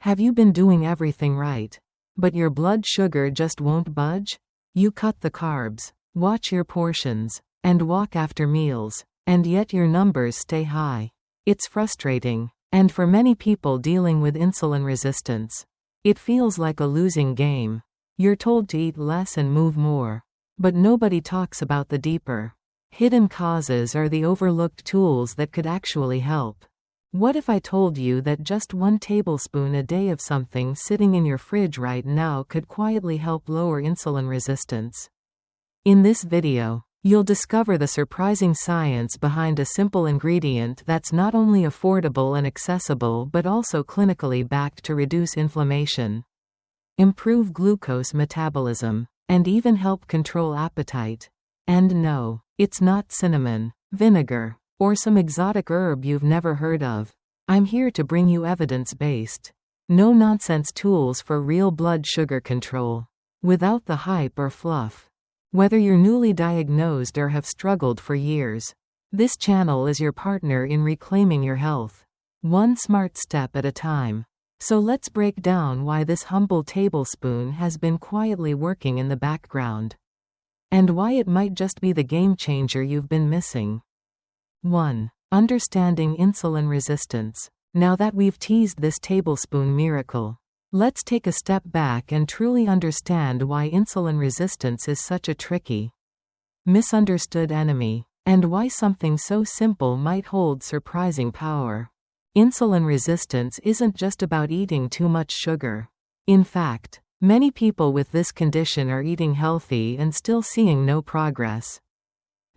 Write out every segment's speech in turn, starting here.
Have you been doing everything right, but your blood sugar just won't budge? You cut the carbs, watch your portions, and walk after meals, and yet your numbers stay high. It's frustrating, and for many people dealing with insulin resistance, it feels like a losing game. You're told to eat less and move more, but nobody talks about the deeper, hidden causes or the overlooked tools that could actually help. What if I told you that just 1 tablespoon a day of something sitting in your fridge right now could quietly help lower insulin resistance? In this video, you'll discover the surprising science behind a simple ingredient that's not only affordable and accessible but also clinically backed to reduce inflammation, improve glucose metabolism, and even help control appetite. And no, it's not cinnamon, vinegar, or some exotic herb you've never heard of. I'm here to bring you evidence-based, no-nonsense tools for real blood sugar control, without the hype or fluff. Whether you're newly diagnosed or have struggled for years, this channel is your partner in reclaiming your health, one smart step at a time. So let's break down why this humble tablespoon has been quietly working in the background, and why it might just be the game changer you've been missing. 1. Understanding insulin resistance. Now that we've teased this tablespoon miracle, let's take a step back and truly understand why insulin resistance is such a tricky, misunderstood enemy, and why something so simple might hold surprising power. Insulin resistance isn't just about eating too much sugar. In fact, many people with this condition are eating healthy and still seeing no progress.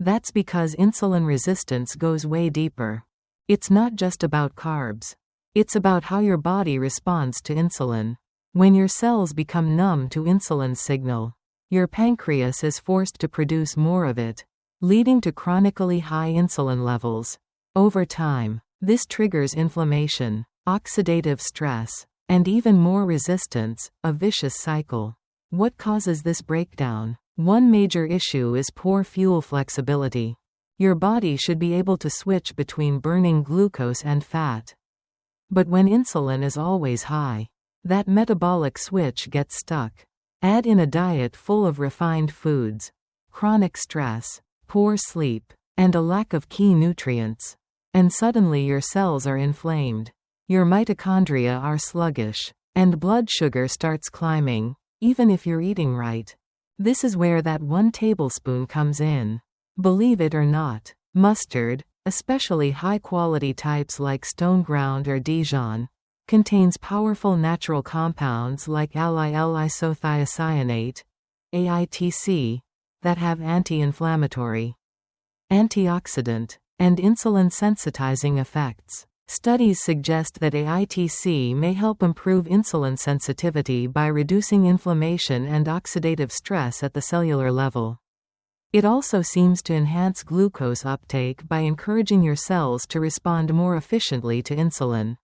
That's because insulin resistance goes way deeper. It's not just about carbs. It's about how your body responds to insulin. When your cells become numb to insulin's signal, your pancreas is forced to produce more of it, leading to chronically high insulin levels. Over time, this triggers inflammation, oxidative stress, and even more resistance, a vicious cycle. What causes this breakdown? One major issue is poor fuel flexibility. Your body should be able to switch between burning glucose and fat. But when insulin is always high, that metabolic switch gets stuck. Add in a diet full of refined foods, chronic stress, poor sleep, and a lack of key nutrients, and suddenly your cells are inflamed. Your mitochondria are sluggish, and blood sugar starts climbing, even if you're eating right. This is where that 1 tablespoon comes in. Believe it or not, mustard, especially high-quality types like stone ground or Dijon, contains powerful natural compounds like allyl isothiocyanate, AITC, that have anti-inflammatory, antioxidant, and insulin-sensitizing effects. Studies suggest that AITC may help improve insulin sensitivity by reducing inflammation and oxidative stress at the cellular level. It also seems to enhance glucose uptake by encouraging your cells to respond more efficiently to insulin.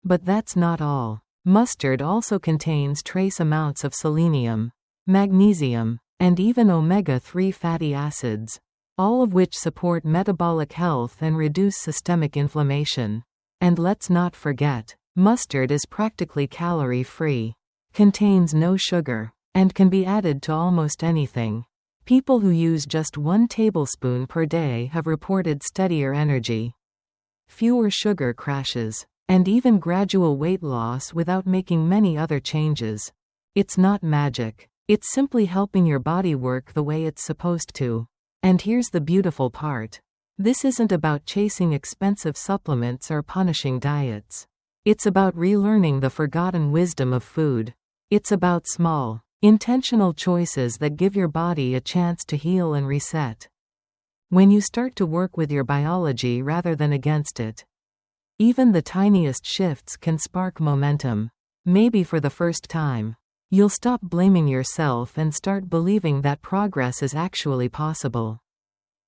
But that's not all. Mustard also contains trace amounts of selenium, magnesium, and even omega-3 fatty acids, all of which support metabolic health and reduce systemic inflammation. And let's not forget, mustard is practically calorie-free, contains no sugar, and can be added to almost anything. People who use just 1 tablespoon per day have reported steadier energy, fewer sugar crashes, and even gradual weight loss without making many other changes. It's not magic. It's simply helping your body work the way it's supposed to. And here's the beautiful part. This isn't about chasing expensive supplements or punishing diets. It's about relearning the forgotten wisdom of food. It's about small, intentional choices that give your body a chance to heal and reset. When you start to work with your biology rather than against it, even the tiniest shifts can spark momentum. Maybe for the first time, you'll stop blaming yourself and start believing that progress is actually possible.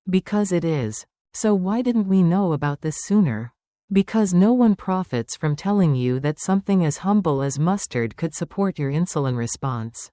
Because it is. So why didn't we know about this sooner? Because no one profits from telling you that something as humble as mustard could support your insulin response.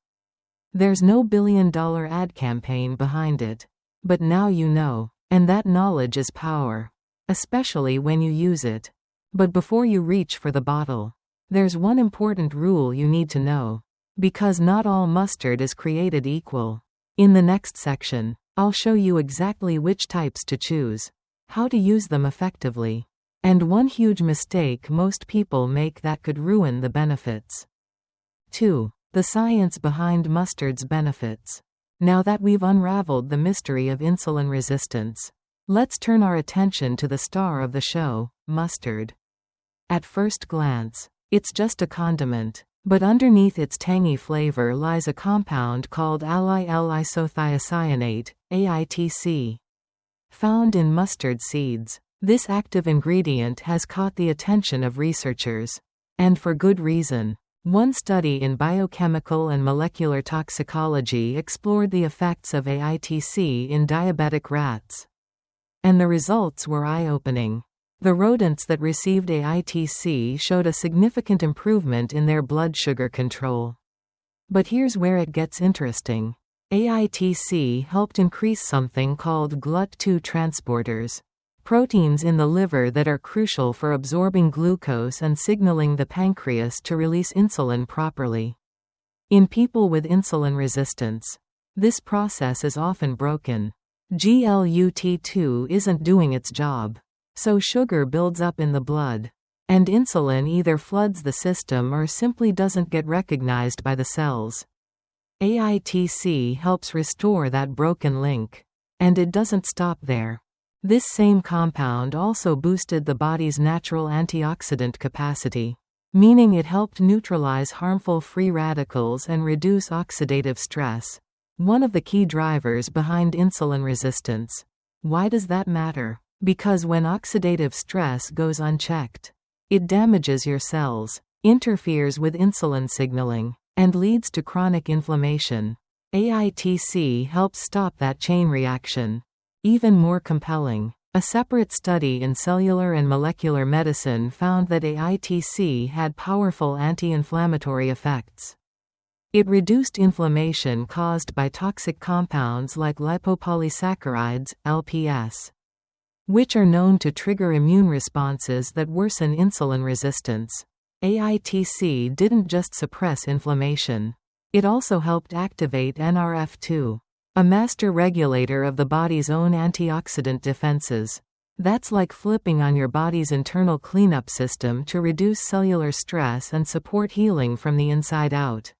There's no billion-dollar ad campaign behind it. But now you know, and that knowledge is power. Especially when you use it. But before you reach for the bottle, There's one important rule you need to know. Because not all mustard is created equal. In the next section, I'll show you exactly which types to choose, how to use them effectively, and one huge mistake most people make that could ruin the benefits. 2. The science behind mustard's benefits. Now that we've unraveled the mystery of insulin resistance, let's turn our attention to the star of the show, mustard. At first glance, it's just a condiment, but underneath its tangy flavor lies a compound called allyl isothiocyanate, AITC. Found in mustard seeds, this active ingredient has caught the attention of researchers. And for good reason. One study in biochemical and molecular toxicology explored the effects of AITC in diabetic rats. And the results were eye-opening. The rodents that received AITC showed a significant improvement in their blood sugar control. But here's where it gets interesting. AITC helped increase something called GLUT2 transporters, proteins in the liver that are crucial for absorbing glucose and signaling the pancreas to release insulin properly. In people with insulin resistance, this process is often broken. GLUT2 isn't doing its job. So sugar builds up in the blood. And insulin either floods the system or simply doesn't get recognized by the cells. AITC helps restore that broken link. And it doesn't stop there. This same compound also boosted the body's natural antioxidant capacity, meaning it helped neutralize harmful free radicals and reduce oxidative stress, one of the key drivers behind insulin resistance. Why does that matter? Because when oxidative stress goes unchecked, it damages your cells, interferes with insulin signaling, and leads to chronic inflammation. AITC helps stop that chain reaction. Even more compelling, a separate study in cellular and molecular medicine found that AITC had powerful anti-inflammatory effects. It reduced inflammation caused by toxic compounds like lipopolysaccharides, LPS, which are known to trigger immune responses that worsen insulin resistance. AITC didn't just suppress inflammation. It also helped activate NRF2, a master regulator of the body's own antioxidant defenses. That's like flipping on your body's internal cleanup system to reduce cellular stress and support healing from the inside out.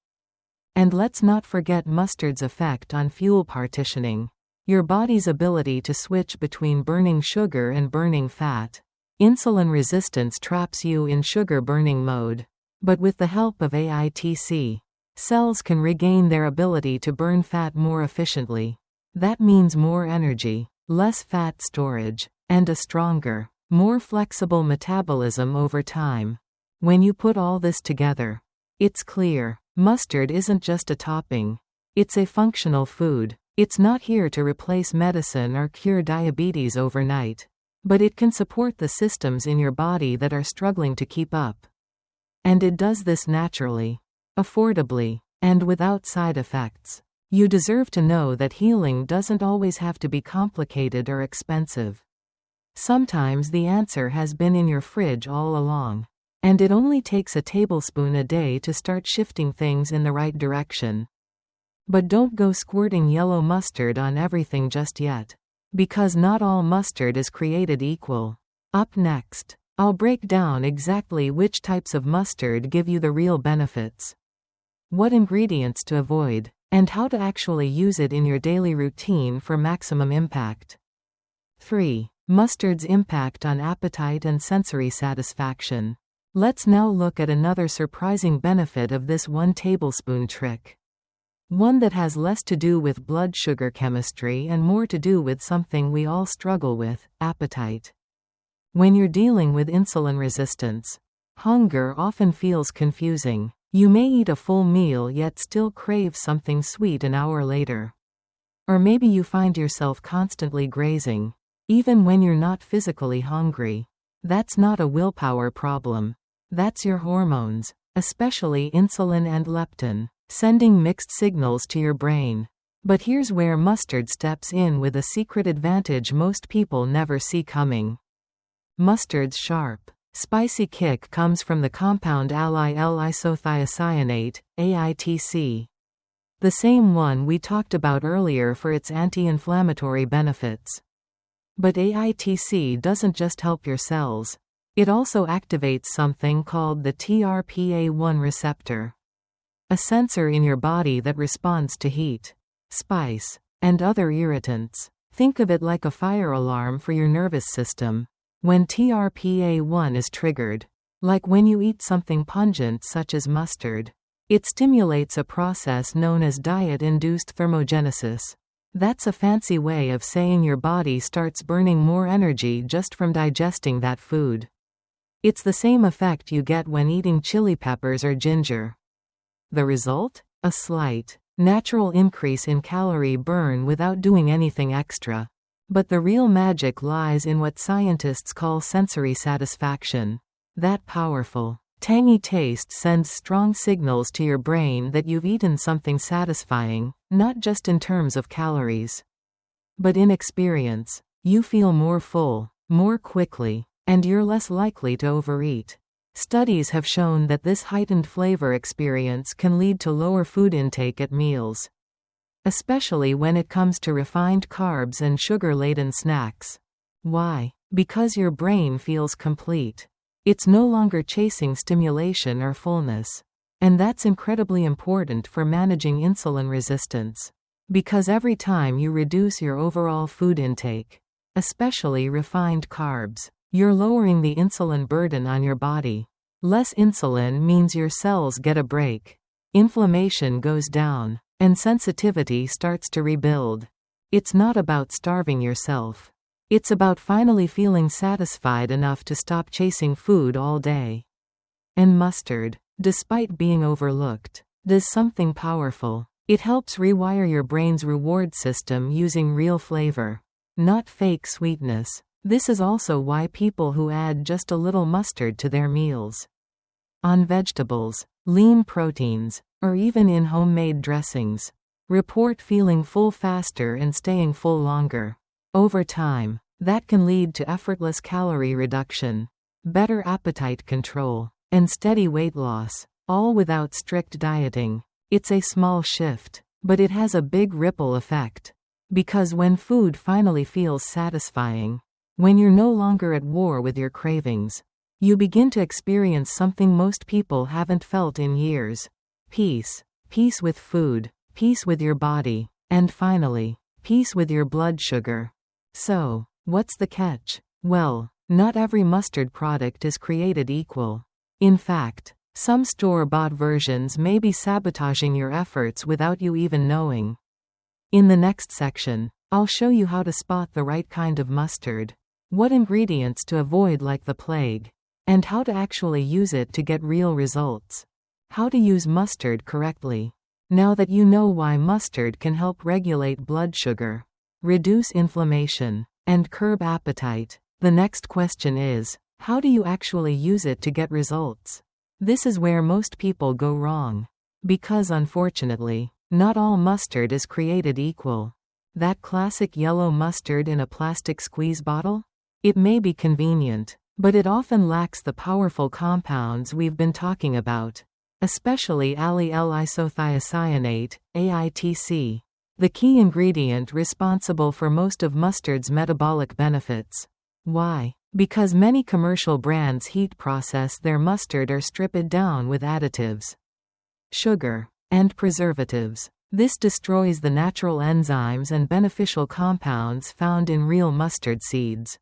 And let's not forget mustard's effect on fuel partitioning. Your body's ability to switch between burning sugar and burning fat. Insulin resistance traps you in sugar-burning mode. But with the help of AITC, cells can regain their ability to burn fat more efficiently. That means more energy, less fat storage, and a stronger, more flexible metabolism over time. When you put all this together, it's clear, mustard isn't just a topping. It's a functional food. It's not here to replace medicine or cure diabetes overnight. But it can support the systems in your body that are struggling to keep up. And it does this naturally, affordably, and without side effects. You deserve to know that healing doesn't always have to be complicated or expensive. Sometimes the answer has been in your fridge all along. And it only takes a tablespoon a day to start shifting things in the right direction. But don't go squirting yellow mustard on everything just yet. Because not all mustard is created equal. Up next, I'll break down exactly which types of mustard give you the real benefits, what ingredients to avoid, and how to actually use it in your daily routine for maximum impact. 3. Mustard's impact on appetite and sensory satisfaction. Let's now look at another surprising benefit of this one tablespoon trick. One that has less to do with blood sugar chemistry and more to do with something we all struggle with, appetite. When you're dealing with insulin resistance, hunger often feels confusing. You may eat a full meal yet still crave something sweet an hour later. Or maybe you find yourself constantly grazing, even when you're not physically hungry. That's not a willpower problem. That's your hormones, especially insulin and leptin, sending mixed signals to your brain. But here's where mustard steps in with a secret advantage most people never see coming. Mustard's sharp, Spicy kick comes from the compound allyl-isothiocyanate, AITC. The same one we talked about earlier for its anti-inflammatory benefits. But AITC doesn't just help your cells. It also activates something called the TRPA1 receptor, a sensor in your body that responds to heat, spice, and other irritants. Think of it like a fire alarm for your nervous system. When TRPA1 is triggered, like when you eat something pungent such as mustard, it stimulates a process known as diet-induced thermogenesis. That's a fancy way of saying your body starts burning more energy just from digesting that food. It's the same effect you get when eating chili peppers or ginger. The result? A slight, natural increase in calorie burn without doing anything extra. But the real magic lies in what scientists call sensory satisfaction. That powerful, tangy taste sends strong signals to your brain that you've eaten something satisfying, not just in terms of calories, but in experience. You feel more full, more quickly, and you're less likely to overeat. Studies have shown that this heightened flavor experience can lead to lower food intake at meals, especially when it comes to refined carbs and sugar-laden snacks. Why? Because your brain feels complete. It's no longer chasing stimulation or fullness. And that's incredibly important for managing insulin resistance. Because every time you reduce your overall food intake, especially refined carbs, you're lowering the insulin burden on your body. Less insulin means your cells get a break. Inflammation goes down, and sensitivity starts to rebuild. It's not about starving yourself. It's about finally feeling satisfied enough to stop chasing food all day. And mustard, despite being overlooked, does something powerful. It helps rewire your brain's reward system using real flavor, not fake sweetness. This is also why people who add just a little mustard to their meals, on vegetables, lean proteins, or even in homemade dressings, report feeling full faster and staying full longer. Over time, that can lead to effortless calorie reduction, better appetite control, and steady weight loss, all without strict dieting. It's a small shift, but it has a big ripple effect. Because when food finally feels satisfying, when you're no longer at war with your cravings, you begin to experience something most people haven't felt in years. Peace. Peace with food, peace with your body, and finally, peace with your blood sugar. So, what's the catch? Well, not every mustard product is created equal. In fact, some store-bought versions may be sabotaging your efforts without you even knowing. In the next section, I'll show you how to spot the right kind of mustard, what ingredients to avoid like the plague, and how to actually use it to get real results. How to use mustard correctly. Now that you know why mustard can help regulate blood sugar, reduce inflammation, and curb appetite, the next question is, how do you actually use it to get results? This is where most people go wrong. Because unfortunately, not all mustard is created equal. That classic yellow mustard in a plastic squeeze bottle? It may be convenient, but it often lacks the powerful compounds we've been talking about, especially allyl-isothiocyanate, AITC, the key ingredient responsible for most of mustard's metabolic benefits. Why? Because many commercial brands heat process their mustard or strip it down with additives, sugar, and preservatives. This destroys the natural enzymes and beneficial compounds found in real mustard seeds.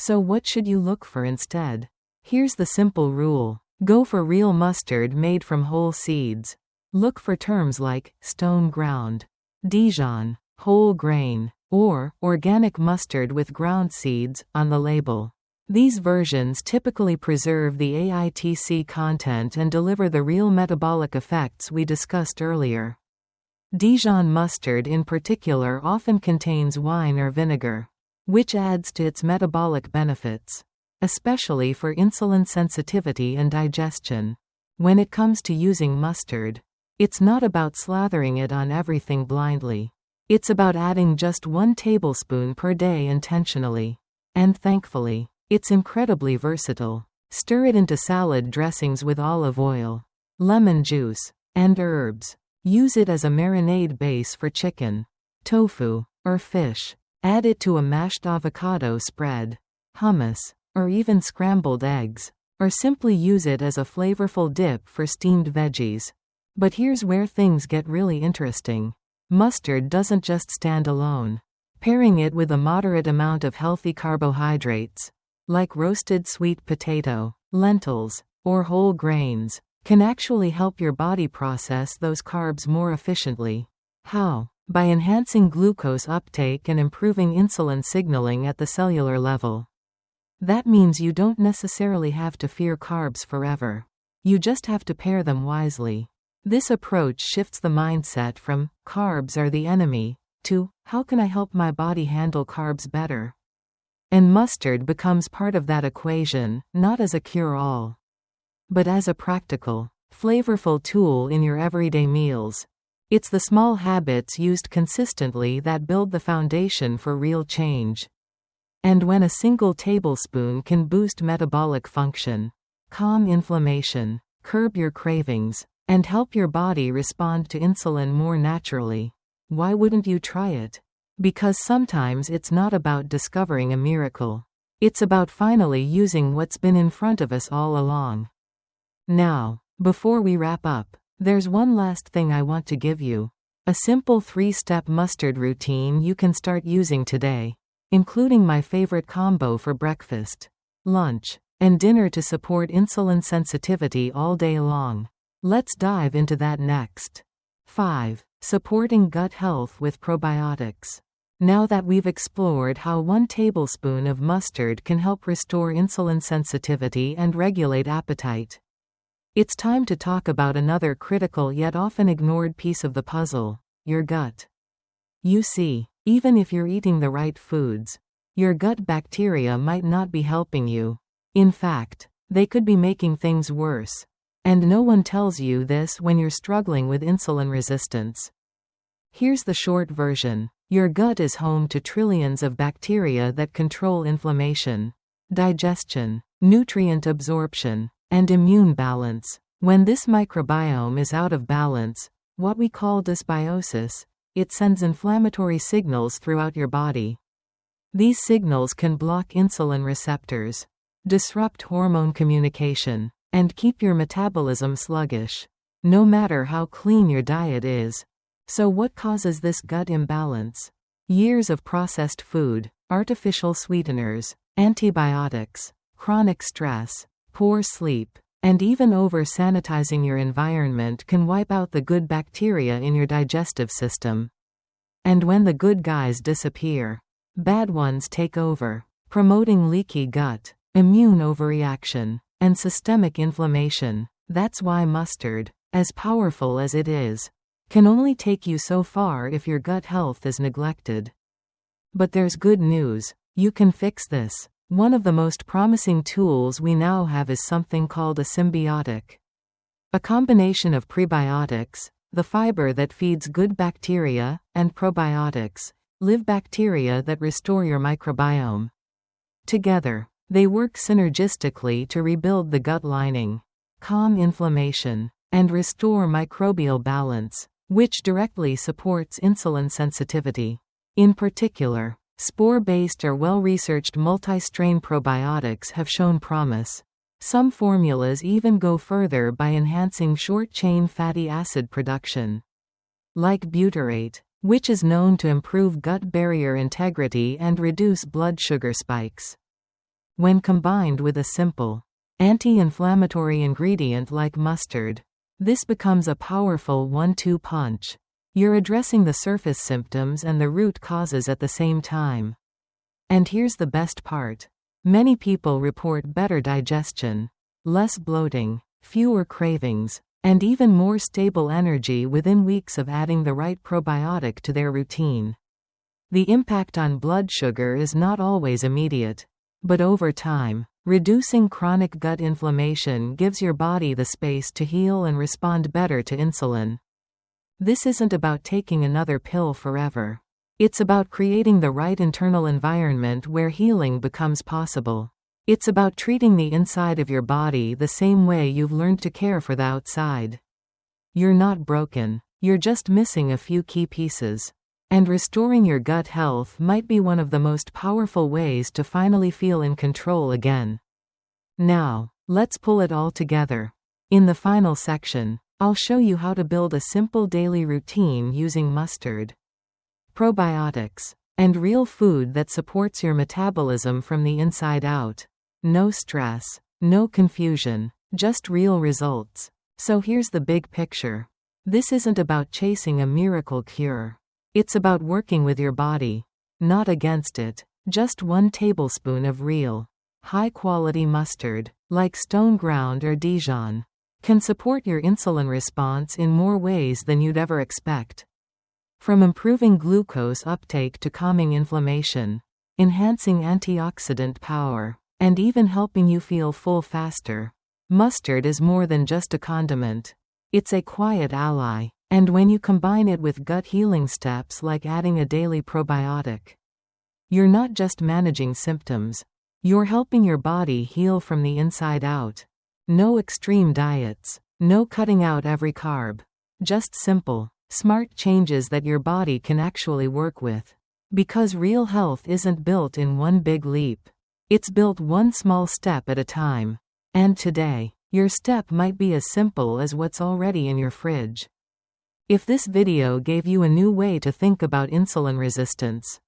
So what should you look for instead? Here's the simple rule. Go for real mustard made from whole seeds. Look for terms like stone ground, Dijon, whole grain, or organic mustard with ground seeds on the label. These versions typically preserve the AITC content and deliver the real metabolic effects we discussed earlier. Dijon mustard in particular often contains wine or vinegar, which adds to its metabolic benefits, especially for insulin sensitivity and digestion. When it comes to using mustard, it's not about slathering it on everything blindly. It's about adding just 1 tablespoon per day intentionally. And thankfully, it's incredibly versatile. Stir it into salad dressings with olive oil, lemon juice, and herbs. Use it as a marinade base for chicken, tofu, or fish. Add it to a mashed avocado spread, hummus, or even scrambled eggs. Or simply use it as a flavorful dip for steamed veggies. But here's where things get really interesting. Mustard doesn't just stand alone. Pairing it with a moderate amount of healthy carbohydrates, like roasted sweet potato, lentils, or whole grains, can actually help your body process those carbs more efficiently. How? By enhancing glucose uptake and improving insulin signaling at the cellular level. That means you don't necessarily have to fear carbs forever. You just have to pair them wisely. This approach shifts the mindset from carbs are the enemy to how can I help my body handle carbs better? And mustard becomes part of that equation, not as a cure-all, but as a practical, flavorful tool in your everyday meals. It's the small habits used consistently that build the foundation for real change. And when a single tablespoon can boost metabolic function, calm inflammation, curb your cravings, and help your body respond to insulin more naturally, why wouldn't you try it? Because sometimes it's not about discovering a miracle. It's about finally using what's been in front of us all along. Now, before we wrap up, there's one last thing I want to give you. A simple 3-step mustard routine you can start using today, including my favorite combo for breakfast, lunch, and dinner to support insulin sensitivity all day long. Let's dive into that next. 5. Supporting gut health with probiotics. Now that we've explored how 1 tablespoon of mustard can help restore insulin sensitivity and regulate appetite, it's time to talk about another critical yet often ignored piece of the puzzle, your gut. You see, even if you're eating the right foods, your gut bacteria might not be helping you. In fact, they could be making things worse. And no one tells you this when you're struggling with insulin resistance. Here's the short version. Your gut is home to trillions of bacteria that control inflammation, digestion, nutrient absorption, and immune balance. When this microbiome is out of balance, what we call dysbiosis, it sends inflammatory signals throughout your body. These signals can block insulin receptors, disrupt hormone communication, and keep your metabolism sluggish, no matter how clean your diet is. So what causes this gut imbalance? Years of processed food, artificial sweeteners, antibiotics, chronic stress, poor sleep, and even over-sanitizing your environment can wipe out the good bacteria in your digestive system. And when the good guys disappear, bad ones take over, promoting leaky gut, immune overreaction, and systemic inflammation. That's why mustard, as powerful as it is, can only take you so far if your gut health is neglected. But there's good news. You can fix this. One of the most promising tools we now have is something called a symbiotic. A combination of prebiotics, the fiber that feeds good bacteria, and probiotics, live bacteria that restore your microbiome. Together, they work synergistically to rebuild the gut lining, calm inflammation, and restore microbial balance, which directly supports insulin sensitivity. In particular, spore-based or well-researched multi-strain probiotics have shown promise. Some formulas even go further by enhancing short-chain fatty acid production, like butyrate, which is known to improve gut barrier integrity and reduce blood sugar spikes. When combined with a simple, anti-inflammatory ingredient like mustard, this becomes a powerful 1-2 punch. You're addressing the surface symptoms and the root causes at the same time. And here's the best part. Many people report better digestion, less bloating, fewer cravings, and even more stable energy within weeks of adding the right probiotic to their routine. The impact on blood sugar is not always immediate, but over time, reducing chronic gut inflammation gives your body the space to heal and respond better to insulin. This isn't about taking another pill forever. It's about creating the right internal environment where healing becomes possible. It's about treating the inside of your body the same way you've learned to care for the outside. You're not broken. You're just missing a few key pieces. And restoring your gut health might be one of the most powerful ways to finally feel in control again. Now, let's pull it all together. In the final section, I'll show you how to build a simple daily routine using mustard, probiotics, and real food that supports your metabolism from the inside out. No stress, no confusion, just real results. So here's the big picture. This isn't about chasing a miracle cure. It's about working with your body, not against it. Just 1 tablespoon of real, high-quality mustard, like stone ground or Dijon, can support your insulin response in more ways than you'd ever expect. From improving glucose uptake to calming inflammation, enhancing antioxidant power, and even helping you feel full faster. Mustard is more than just a condiment. It's a quiet ally, and when you combine it with gut healing steps like adding a daily probiotic, you're not just managing symptoms. You're helping your body heal from the inside out. No extreme diets, no cutting out every carb. Just simple, smart changes that your body can actually work with. Because real health isn't built in one big leap. It's built one small step at a time. And today, your step might be as simple as what's already in your fridge. If this video gave you a new way to think about insulin resistance,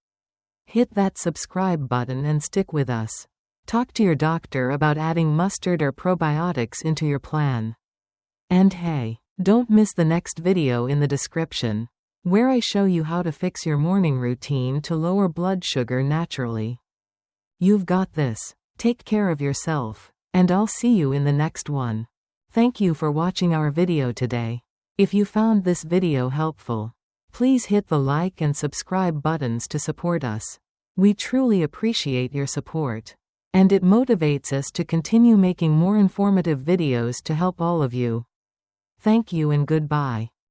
hit that subscribe button and stick with us. Talk to your doctor about adding mustard or probiotics into your plan. And hey, don't miss the next video in the description, where I show you how to fix your morning routine to lower blood sugar naturally. You've got this. Take care of yourself, and I'll see you in the next one. Thank you for watching our video today. If you found this video helpful, please hit the like and subscribe buttons to support us. We truly appreciate your support, and it motivates us to continue making more informative videos to help all of you. Thank you and goodbye.